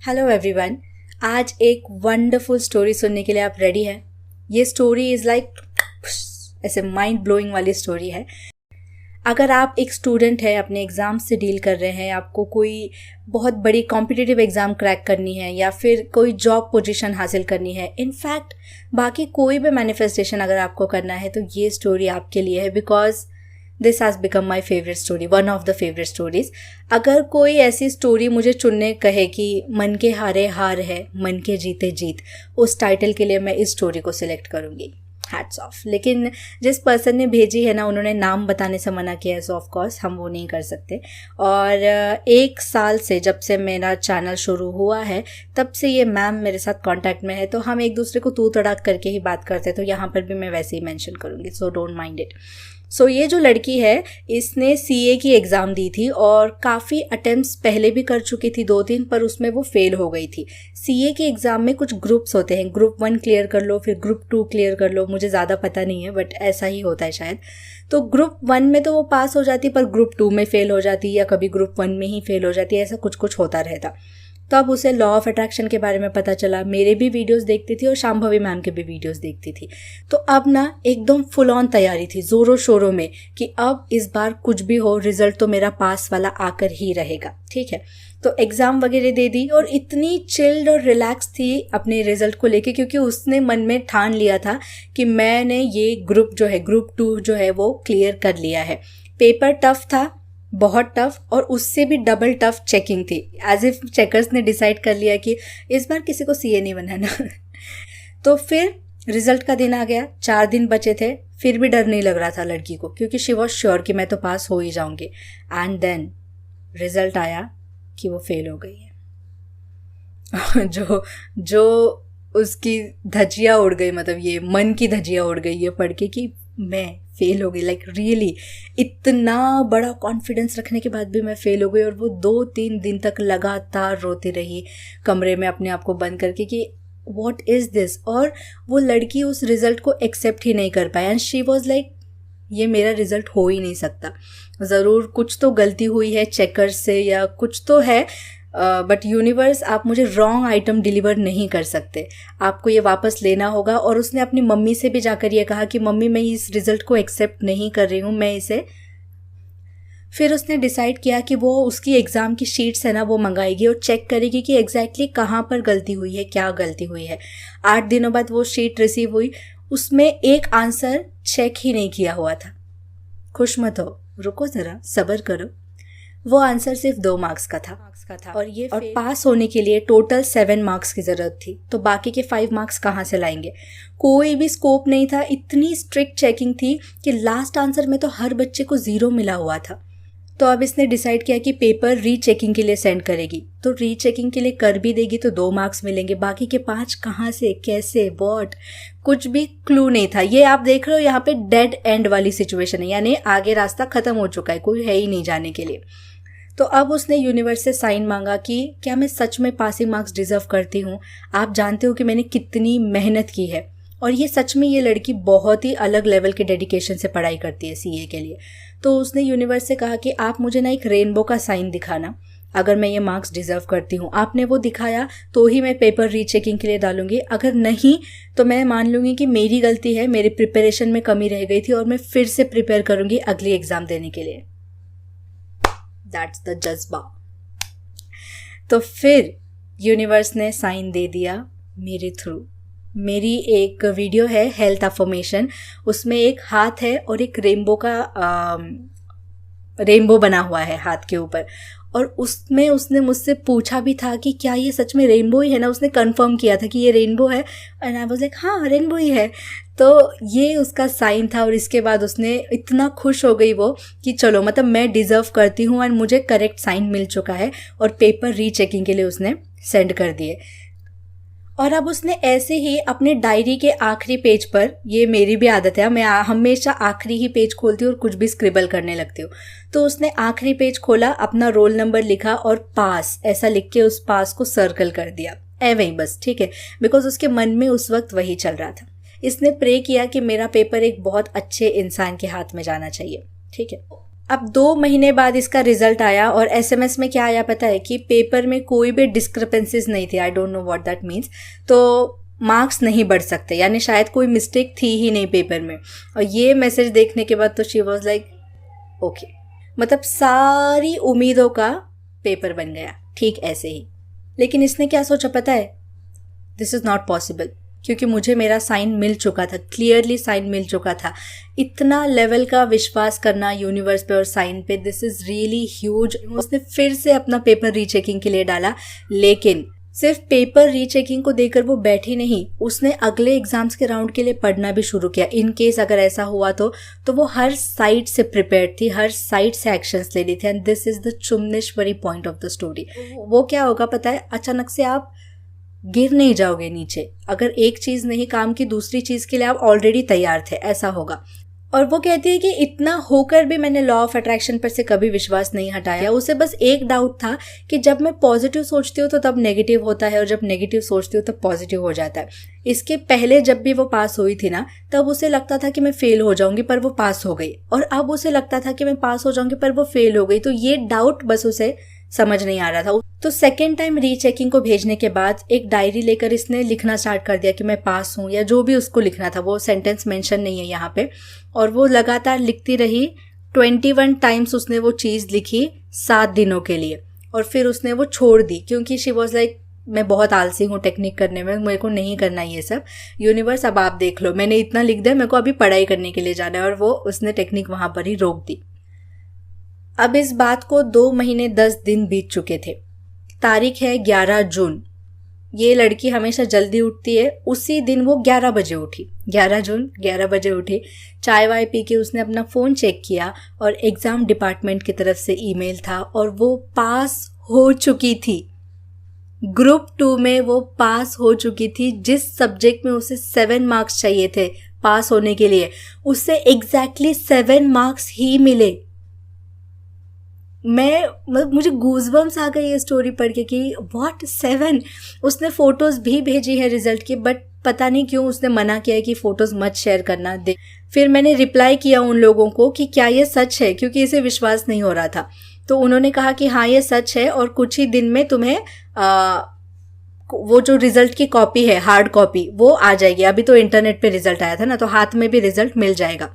Hello everyone. आज एक wonderful story सुनने के लिए आप रेडी हैं? ये स्टोरी इज़ लाइक ऐसे माइंड ब्लोइंग वाली स्टोरी है। अगर आप एक स्टूडेंट हैं, अपने एग्ज़ाम से डील कर रहे हैं, आपको कोई बहुत बड़ी कॉम्पिटिटिव एग्ज़ाम क्रैक करनी है या फिर कोई जॉब पोजीशन हासिल करनी है, इनफैक्ट बाकी कोई भी मैनिफेस्टेशन अगर आपको करना है तो ये स्टोरी आपके लिए है। Because this has become my favourite story, one of the favourite stories. अगर कोई ऐसी स्टोरी मुझे चुनने कहे कि मन के हारे हार है, मन के जीते जीत, उस टाइटल के लिए मैं इस स्टोरी को सिलेक्ट करूँगी। Hats off. लेकिन जिस पर्सन ने भेजी है ना, उन्होंने नाम बताने से मना किया है, सो ऑफ कोर्स हम वो नहीं कर सकते। और 1 साल से जब से मेरा चैनल शुरू हुआ है तब से ये मैम मेरे साथ कांटेक्ट में है, तो हम एक दूसरे को तू तड़ाक करके ही बात करते हैं, तो यहाँ पर भी मैं वैसे ही मेंशन करूँगी, सो डोंट माइंड इट। सो ये जो लड़की है, इसने सीए की एग्ज़ाम दी थी और काफ़ी अटेम्प्ट्स पहले भी कर चुकी थी 2-3, पर उसमें वो फेल हो गई थी। सीए के एग्ज़ाम में कुछ ग्रुप्स होते हैं, ग्रुप 1 क्लियर कर लो, फिर ग्रुप 2 क्लियर कर लो, मुझे ज़्यादा पता नहीं है बट ऐसा ही होता है शायद। तो ग्रुप 1 में तो वो पास हो जाती, पर ग्रुप 2 में फ़ेल हो जाती या कभी ग्रुप 1 में ही फ़ेल हो जाती, ऐसा कुछ कुछ होता रहता। तो अब उसे लॉ ऑफ अट्रैक्शन के बारे में पता चला। मेरे भी वीडियोस देखती थी और शांभवी मैम के भी वीडियोस देखती थी। तो अब ना एकदम फुल ऑन तैयारी थी, ज़ोरों शोरों में, कि अब इस बार कुछ भी हो रिजल्ट तो मेरा पास वाला आकर ही रहेगा। ठीक है, तो एग्ज़ाम वगैरह दे दी और इतनी चिल्ड और रिलैक्स थी अपने रिजल्ट को लेके, क्योंकि उसने मन में ठान लिया था कि मैंने ये ग्रुप जो है, ग्रुप 2 जो है वो क्लियर कर लिया है। पेपर टफ था, बहुत टफ, और उससे भी डबल टफ चेकिंग थी। एज इफ चेकर्स ने डिसाइड कर लिया कि इस बार किसी को सीए नहीं बनाना। तो फिर रिजल्ट का दिन आ गया, 4 दिन बचे थे, फिर भी डर नहीं लग रहा था लड़की को, क्योंकि शी वॉज श्योर कि मैं तो पास हो ही जाऊंगी। एंड देन रिजल्ट आया कि वो फेल हो गई है। जो उसकी धज्जियाँ उड़ गई, मतलब ये मन की धज्जियाँ उड़ गई ये पढ़ के कि मैं फेल हो गई। लाइक रियली इतना बड़ा कॉन्फिडेंस रखने के बाद भी मैं फेल हो गई। और वो 2-3 दिन तक लगातार रोती रही कमरे में अपने आप को बंद करके कि व्हाट इज़ दिस। और वो लड़की उस रिज़ल्ट को एक्सेप्ट ही नहीं कर पाई। एंड शी वॉज लाइक, ये मेरा रिज़ल्ट हो ही नहीं सकता, ज़रूर कुछ तो गलती हुई है चेकर से या कुछ तो है, बट यूनिवर्स आप मुझे रॉन्ग आइटम डिलीवर नहीं कर सकते, आपको ये वापस लेना होगा। और उसने अपनी मम्मी से भी जाकर ये कहा कि मम्मी मैं इस रिज़ल्ट को एक्सेप्ट नहीं कर रही हूँ, मैं इसे। फिर उसने डिसाइड किया कि वो उसकी एग्ज़ाम की शीट्स है ना वो मंगाएगी और चेक करेगी कि एग्जैक्टली कहाँ पर गलती हुई है, क्या गलती हुई है। 8 दिनों बाद वो शीट रिसीव हुई, उसमें एक आंसर चेक ही नहीं किया हुआ था। खुश मत हो, रुको ज़रा, सब्र करो। वो आंसर सिर्फ 2 मार्क्स का था और पास होने के लिए टोटल 7 मार्क्स की ज़रूरत थी। तो बाकी के 5 मार्क्स कहाँ से लाएंगे? कोई भी स्कोप नहीं था, इतनी स्ट्रिक्ट चेकिंग थी कि लास्ट आंसर में तो हर बच्चे को 0 मिला हुआ था। तो अब इसने डिसाइड किया कि पेपर रीचेकिंग के लिए सेंड करेगी। तो रीचेकिंग के लिए कर भी देगी तो 2 मार्क्स मिलेंगे, बाकी के 5 कहाँ से, कैसे, व्हाट, कुछ भी क्लू नहीं था। ये आप देख रहे हो यहाँ पे डेड एंड वाली सिचुएशन है, यानी आगे रास्ता खत्म हो चुका है, कोई है ही नहीं जाने के लिए। तो अब उसने यूनिवर्स से साइन मांगा कि क्या मैं सच में पासिंग मार्क्स डिजर्व करती हूँ? आप जानते हो कि मैंने कितनी मेहनत की है, और ये सच में ये लड़की बहुत ही अलग लेवल के डेडिकेशन से पढ़ाई करती है सीए के लिए। तो उसने यूनिवर्स से कहा कि आप मुझे ना एक रेनबो का साइन दिखाना अगर मैं ये मार्क्स डिजर्व करती हूँ। आपने वो दिखाया तो ही मैं पेपर रीचेकिंग के लिए डालूंगी, अगर नहीं तो मैं मान लूँगी कि मेरी गलती है, मेरी प्रिपरेशन में कमी रह गई थी और मैं फिर से प्रिपेयर करूँगी अगली एग्ज़ाम देने के लिए। दैट्स द जज्बा। तो फिर यूनिवर्स ने साइन दे दिया मेरे थ्रू। मेरी एक वीडियो है हेल्थ अफर्मेशन, उसमें एक हाथ है और एक रेनबो बना हुआ है हाथ के ऊपर, और उसमें उसने मुझसे पूछा भी था कि क्या ये सच में रेनबो ही है ना। उसने कंफर्म किया था कि ये रेनबो है, एंड आई वाज लाइक हाँ रेनबो ही है। तो ये उसका साइन था। और इसके बाद उसने इतना खुश हो गई वो कि चलो, मतलब मैं डिज़र्व करती हूँ एंड मुझे करेक्ट साइन मिल चुका है, और पेपर रीचेकिंग के लिए उसने सेंड कर दिए। और अब उसने ऐसे ही अपने डायरी के आखिरी पेज पर, ये मेरी भी आदत है, मैं हमेशा आखिरी ही पेज खोलती हूँ और कुछ भी स्क्रिबल करने लगती हूँ। तो उसने आखिरी पेज खोला, अपना रोल नंबर लिखा और पास ऐसा लिख के उस पास को सर्कल कर दिया, वही बस, ठीक है, बिकॉज उसके मन में उस वक्त वही चल रहा था। इसने प्रे किया कि मेरा पेपर एक बहुत अच्छे इंसान के हाथ में जाना चाहिए, ठीक है। अब 2 महीने बाद इसका रिजल्ट आया और एसएमएस में क्या आया पता है कि पेपर में कोई भी डिस्क्रिपेंसीज नहीं थी। I don't know what that means. तो मार्क्स नहीं बढ़ सकते, यानी शायद कोई मिस्टेक थी ही नहीं पेपर में। और ये मैसेज देखने के बाद तो शी वॉज लाइक ओके, मतलब सारी उम्मीदों का पेपर बन गया ठीक ऐसे ही। लेकिन इसने क्या सोचा पता है, दिस इज़ नॉट पॉसिबल, क्योंकि मुझे मेरा साइन मिल चुका था, क्लियरली साइन मिल चुका था। इतना लेवल का विश्वास करना यूनिवर्स पे और साइन पे, दिस इज़ रियली ह्यूज। उसने फिर से अपना पेपर रीचेकिंग के लिए डाला, लेकिन सिर्फ पेपर रीचेकिंग को देकर वो बैठी नहीं, उसने अगले एग्जाम्स के राउंड के लिए पढ़ना भी शुरू किया। इन केस अगर ऐसा हुआ तो वो हर साइड से प्रिपेयर्ड थी, हर साइड से एक्शंस ले ली थी। एंड दिस इज द चुम्बनेश्वरी पॉइंट ऑफ द स्टोरी। वो क्या होगा पता है, अचानक से आप गिर नहीं जाओगे नीचे। अगर एक चीज नहीं काम की, दूसरी चीज के लिए आप ऑलरेडी तैयार थे, ऐसा होगा। और वो कहती है कि इतना होकर भी मैंने लॉ ऑफ अट्रैक्शन पर से कभी विश्वास नहीं हटाया। उसे बस एक डाउट था कि जब मैं पॉजिटिव सोचती हूँ तो तब नेगेटिव होता है, और जब नेगेटिव सोचती हूँ तब पॉजिटिव हो जाता है। इसके पहले जब भी वो पास हुई थी ना, तब उसे लगता था कि मैं फेल हो जाऊंगी, पर वो पास हो गई। और अब उसे लगता था कि मैं पास हो जाऊंगी, पर वो फेल हो गई। तो ये डाउट बस उसे समझ नहीं आ रहा था। तो सेकेंड टाइम रीचेकिंग को भेजने के बाद एक डायरी लेकर इसने लिखना स्टार्ट कर दिया कि मैं पास हूँ, या जो भी उसको लिखना था। वो सेंटेंस मेंशन नहीं है यहाँ पे। और वो लगातार लिखती रही। 21 टाइम्स उसने वो चीज़ लिखी 7 दिनों के लिए, और फिर उसने वो छोड़ दी, क्योंकि शी वॉज लाइक मैं बहुत आलसी हूँ टेक्निक करने में, मेरे को नहीं करना ये सब। यूनिवर्स अब आप देख लो, मैंने इतना लिख दिया, मेरे को अभी पढ़ाई करने के लिए जाना है। और वो उसने टेक्निक वहाँ पर ही रोक दी। अब इस बात को 2 महीने 10 दिन बीत चुके थे। तारीख है 11 जून। ये लड़की हमेशा जल्दी उठती है। उसी दिन वो 11 बजे उठी, 11 जून 11 बजे उठी। चाय वाय पी के उसने अपना फ़ोन चेक किया और एग्ज़ाम डिपार्टमेंट की तरफ से ईमेल था, और वो पास हो चुकी थी। ग्रुप 2 में वो पास हो चुकी थी। जिस सब्जेक्ट में उसे 7 मार्क्स चाहिए थे पास होने के लिए, उससे एग्जैक्टली 7 मार्क्स ही मिले। मुझे गूज़बम्स आ गए ये स्टोरी पढ़ के कि व्हाट 7। उसने फ़ोटोज़ भी भेजी है रिजल्ट की, बट पता नहीं क्यों उसने मना किया है कि फ़ोटोज़ मत शेयर करना दे। फिर मैंने रिप्लाई किया उन लोगों को कि क्या ये सच है, क्योंकि इसे विश्वास नहीं हो रहा था। तो उन्होंने कहा कि हाँ ये सच है, और कुछ ही दिन में तुम्हें वो जो रिजल्ट की कॉपी है, हार्ड कॉपी, वो आ जाएगी। अभी तो इंटरनेट पे रिजल्ट आया था ना, तो हाथ में भी रिजल्ट मिल जाएगा।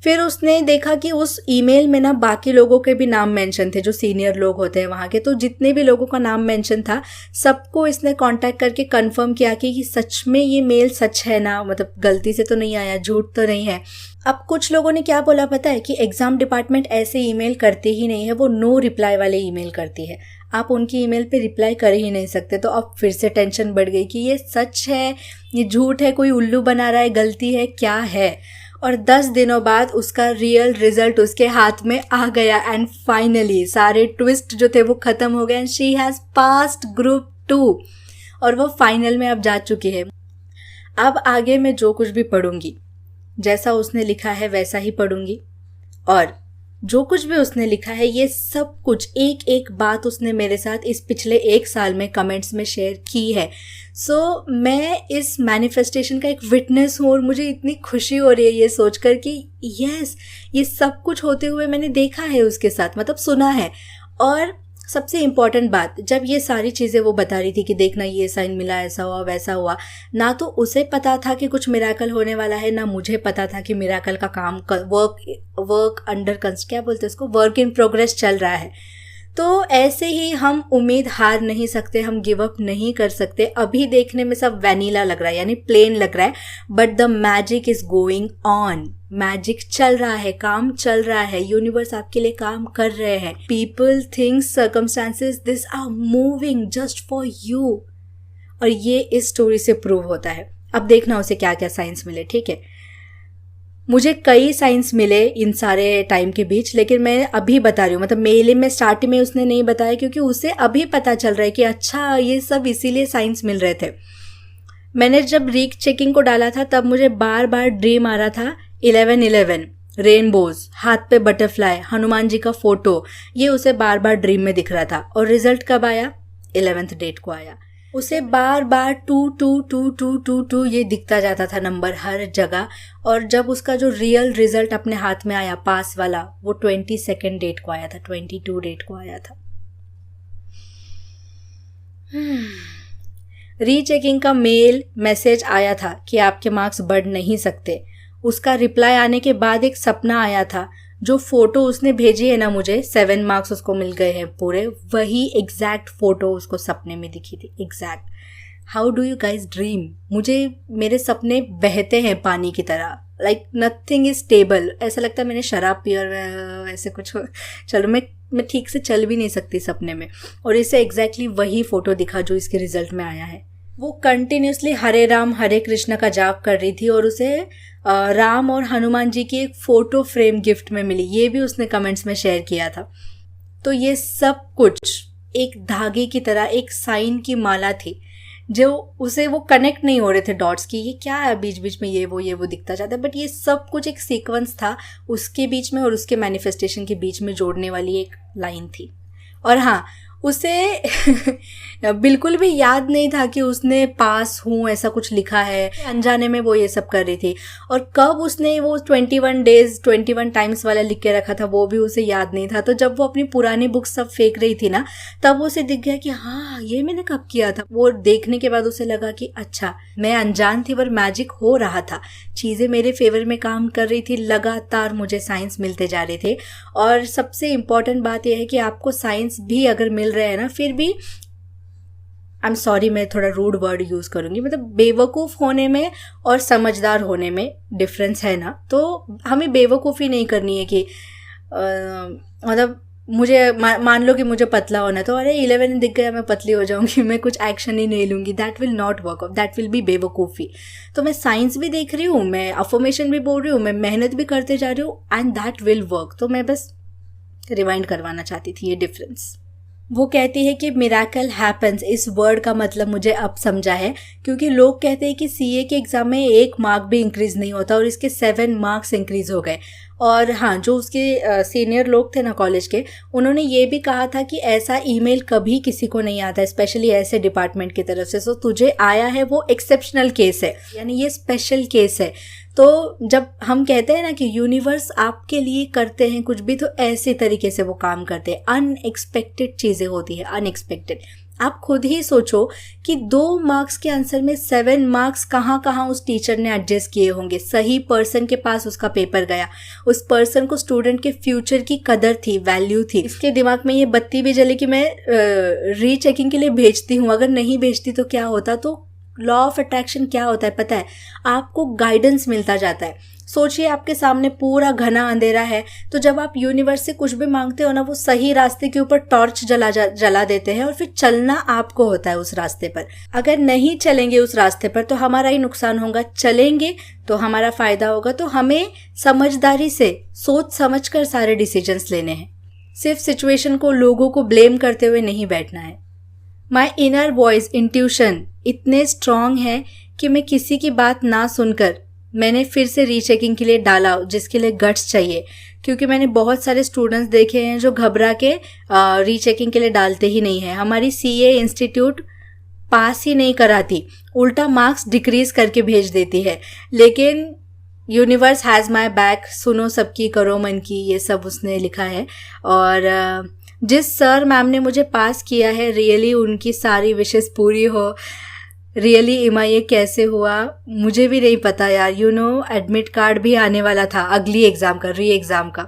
फिर उसने देखा कि उस ईमेल में ना बाकी लोगों के भी नाम मेंशन थे, जो सीनियर लोग होते हैं वहाँ के। तो जितने भी लोगों का नाम मेंशन था, सबको इसने कांटेक्ट करके कंफर्म किया कि सच में ये मेल सच है ना, मतलब गलती से तो नहीं आया, झूठ तो नहीं है। अब कुछ लोगों ने क्या बोला पता है कि एग्जाम डिपार्टमेंट ऐसे ईमेल करती ही नहीं है, वो नो रिप्लाई वाले ईमेल करती है। आप उनकी ईमेल पे रिप्लाई कर ही नहीं सकते। तो अब फिर से टेंशन बढ़ गई कि ये सच है, ये झूठ है, कोई उल्लू बना रहा है, गलती है, क्या है। और 10 दिनों बाद उसका रियल रिजल्ट उसके हाथ में आ गया। एंड फाइनली सारे ट्विस्ट जो थे वो ख़त्म हो गए, and she has passed group 2, और वो फाइनल में अब जा चुकी है। अब आगे मैं जो कुछ भी पढ़ूंगी, जैसा उसने लिखा है वैसा ही पढ़ूंगी, और जो कुछ भी उसने लिखा है ये सब कुछ एक एक बात उसने मेरे साथ इस पिछले 1 साल में कमेंट्स में शेयर की है। सो मैं इस मैनिफेस्टेशन का एक विटनेस हूँ, और मुझे इतनी खुशी हो रही है ये सोचकर कि यस, ये सब कुछ होते हुए मैंने देखा है उसके साथ, मतलब सुना है। और सबसे इम्पॉर्टेंट बात, जब ये सारी चीज़ें वो बता रही थी कि देखना ये साइन मिला, ऐसा हुआ वैसा हुआ, ना तो उसे पता था कि कुछ मिराकल होने वाला है, ना मुझे पता था कि मिराकल का काम वर्क अंडर क्या बोलते हैं उसको, वर्क इन प्रोग्रेस चल रहा है। तो ऐसे ही हम उम्मीद हार नहीं सकते, हम गिव अप नहीं कर सकते। अभी देखने में सब वैनिला लग रहा है, यानी प्लेन लग रहा है, but the magic is going on. Magic चल रहा है, काम चल रहा है, यूनिवर्स आपके लिए काम कर रहे हैं। People, things, circumstances, this are moving just for you. और ये इस स्टोरी से प्रूव होता है। अब देखना उसे क्या क्या साइंस मिले, ठीक है। मुझे कई साइंस मिले इन सारे टाइम के बीच, लेकिन मैं अभी बता रही हूँ, मतलब मेले में स्टार्टिंग में उसने नहीं बताया, क्योंकि उसे अभी पता चल रहा है कि अच्छा ये सब इसीलिए साइंस मिल रहे थे। मैंने जब रीक चेकिंग को डाला था तब मुझे बार बार ड्रीम आ रहा था 11/11, रेनबोज, हाथ पे बटरफ्लाई, हनुमान जी का फोटो, ये उसे बार बार ड्रीम में दिख रहा था। और रिजल्ट कब आया? 11th डेट को आया। उसे बार बार 2 ये दिखता जाता था नंबर हर जगह। और जब उसका जो रियल रिजल्ट अपने हाथ में आया पास वाला, वो 22 डेट को आया था, 22 डेट को आया था। रीचेकिंग का मेल मैसेज आया था कि आपके मार्क्स बढ़ नहीं सकते। उसका रिप्लाई आने के बाद एक सपना आया था। जो फोटो उसने भेजी है ना मुझे, 7 मार्क्स उसको मिल गए हैं पूरे, वही एग्जैक्ट फोटो उसको सपने में दिखी थी, exact. How do you guys dream? मुझे मेरे सपने बहते हैं पानी की तरह, लाइक नथिंग इज स्टेबल। ऐसा लगता है मैंने शराब पी और ऐसे कुछ चलो मैं ठीक से चल भी नहीं सकती सपने में। और इसे एग्जैक्टली वही फोटो दिखा जो इसके रिजल्ट में आया है। वो कंटिन्यूसली हरे राम हरे कृष्ण का जाप कर रही थी और उसे राम और हनुमान जी की एक फ़ोटो फ्रेम गिफ्ट में मिली। ये भी उसने कमेंट्स में शेयर किया था। तो ये सब कुछ एक धागे की तरह, एक साइन की माला थी जो उसे, वो कनेक्ट नहीं हो रहे थे डॉट्स की, ये क्या है बीच बीच में ये वो दिखता जाता है, बट ये सब कुछ एक सीक्वेंस था उसके बीच में और उसके मैनिफेस्टेशन के बीच में जोड़ने वाली एक लाइन थी। और हाँ, उसे बिल्कुल भी याद नहीं था कि उसने पास हूँ ऐसा कुछ लिखा है, अनजाने में वो ये सब कर रही थी। और कब उसने वो 21 डेज 21 टाइम्स वाला लिख के रखा था वो भी उसे याद नहीं था। तो जब वो अपनी पुरानी बुक्स सब फेंक रही थी ना, तब उसे दिख गया कि हाँ ये मैंने कब किया था। वो देखने के बाद उसे लगा कि अच्छा, मैं अनजान थी पर मैजिक हो रहा था, चीज़ें मेरे फेवर में काम कर रही थी, लगातार मुझे साइंस मिलते जा रहे थे। और सबसे इम्पॉर्टेंट बात यह है कि आपको साइंस भी अगर मिल रहे हैं ना, फिर भी आई एम सॉरी मैं थोड़ा रूड वर्ड यूज़ करूँगी, मतलब बेवकूफ़ होने में और समझदार होने में डिफरेंस है ना। तो हमें बेवकूफ़ी नहीं करनी है कि मतलब मुझे मान लो कि मुझे पतला होना है तो अरे 11 दिख गया मैं पतली हो जाऊंगी, मैं कुछ एक्शन ही नहीं लूँगी, that will not work out, that will be बेवकूफ़ी। तो मैं साइंस भी देख रही हूँ, मैं अफर्मेशन भी बोल रही हूँ, मैं मेहनत भी करते जा रही हूँ, एंड दैट विल वर्क। तो मैं बस रिवाइंड करवाना चाहती थी ये डिफरेंस। वो कहती है कि मिराकल हैपन्स, इस वर्ड का मतलब मुझे अब समझा है, क्योंकि लोग कहते हैं कि सीए के एग्ज़ाम में 1 मार्क भी इंक्रीज़ नहीं होता और इसके 7 मार्क्स इंक्रीज़ हो गए। और हाँ, जो उसके सीनियर लोग थे ना कॉलेज के, उन्होंने ये भी कहा था कि ऐसा ईमेल कभी किसी को नहीं आता, स्पेशली ऐसे डिपार्टमेंट की तरफ से। सो तुझे आया है वो एक्सेप्शनल केस है, यानी ये स्पेशल केस है। तो जब हम कहते हैं ना कि यूनिवर्स आपके लिए करते हैं कुछ भी, तो ऐसे तरीके से वो काम करते हैं। अनएक्सपेक्टेड चीज़ें होती है, अनएक्सपेक्टेड। आप खुद ही सोचो कि 2 मार्क्स के आंसर में 7 मार्क्स कहाँ कहाँ उस टीचर ने एडजस्ट किए होंगे। सही पर्सन के पास उसका पेपर गया, उस पर्सन को स्टूडेंट के फ्यूचर की कदर थी, वैल्यू थी। इसके दिमाग में ये बत्ती भी जली कि मैं रीचेकिंग के लिए भेजती हूँ, अगर नहीं भेजती तो क्या होता। तो लॉ ऑफ अट्रैक्शन क्या होता है पता है, आपको गाइडेंस मिलता जाता है। सोचिए आपके सामने पूरा घना अंधेरा है, तो जब आप यूनिवर्स से कुछ भी मांगते हो ना, वो सही रास्ते के ऊपर टॉर्च जला देते हैं और फिर चलना आपको होता है उस रास्ते पर। अगर नहीं चलेंगे उस रास्ते पर तो हमारा ही नुकसान होगा, चलेंगे तो हमारा फायदा होगा। तो हमें समझदारी से सोच समझ कर सारे डिसीजंस लेने हैं, सिर्फ सिचुएशन को, लोगों को ब्लेम करते हुए नहीं बैठना है। माई इनर वॉइस, इंट्यूशन इतने स्ट्रॉन्ग है कि मैं किसी की बात ना सुनकर मैंने फिर से रीचेकिंग के लिए डाला, जिसके लिए गट्स चाहिए। क्योंकि मैंने बहुत सारे स्टूडेंट्स देखे हैं जो घबरा के रीचेकिंग के लिए डालते ही नहीं है। हमारी सीए इंस्टीट्यूट पास ही नहीं कराती, उल्टा मार्क्स डिक्रीज करके भेज देती है। लेकिन यूनिवर्स हैज़ माई बैक, सुनो सबकी करो मन की, ये सब उसने लिखा है। और जिस सर मैम ने मुझे पास किया है, रियली उनकी सारी विशेस पूरी हो। रियली इमा ये कैसे हुआ मुझे भी नहीं पता यार। एडमिट कार्ड भी आने वाला था अगली एग्ज़ाम का, री एग्ज़ाम का।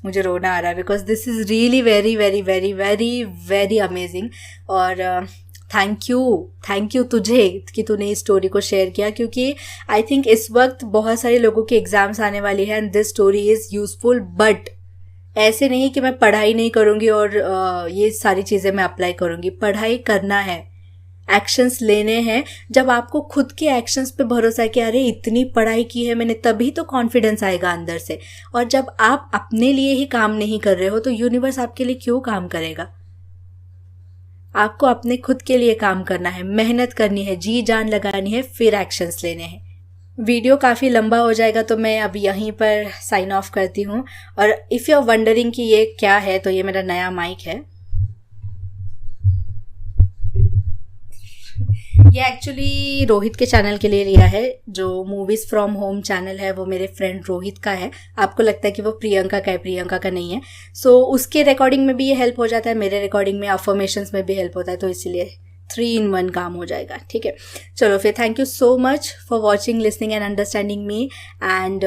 मुझे रोना आ रहा है because this is really very very very very very amazing. और थैंक यू तुझे कि तूने इस स्टोरी को शेयर किया, क्योंकि आई थिंक इस वक्त बहुत सारे लोगों के एग्ज़ाम्स आने वाली हैं and this story is useful. But ऐसे नहीं कि मैं पढ़ाई नहीं करूँगी और ये सारी चीज़ें मैं अप्लाई करूँगी। पढ़ाई करना है, एक्शंस लेने हैं। जब आपको खुद के एक्शंस पे भरोसा है कि अरे इतनी पढ़ाई की है मैंने, तभी तो कॉन्फिडेंस आएगा अंदर से। और जब आप अपने लिए ही काम नहीं कर रहे हो तो यूनिवर्स आपके लिए क्यों काम करेगा। आपको अपने खुद के लिए काम करना है, मेहनत करनी है, जी जान लगानी है, फिर एक्शंस लेने हैं। वीडियो काफ़ी लंबा हो जाएगा तो मैं अब यहीं पर साइन ऑफ करती हूँ। और इफ़ यू आर वंडरिंग कि ये क्या है, तो ये मेरा नया माइक है। ये एक्चुअली रोहित के चैनल के लिए लिया है। जो मूवीज फ्रॉम होम चैनल है वो मेरे फ्रेंड रोहित का है। आपको लगता है कि वो प्रियंका का है, प्रियंका का नहीं है। सो उसके रिकॉर्डिंग में भी ये हेल्प हो जाता है, मेरे रिकॉर्डिंग में अफर्मेशंस में भी हेल्प होता है, तो इसीलिए 3 in 1 काम हो जाएगा। ठीक है, चलो फिर thank you so much for watching, listening and understanding me and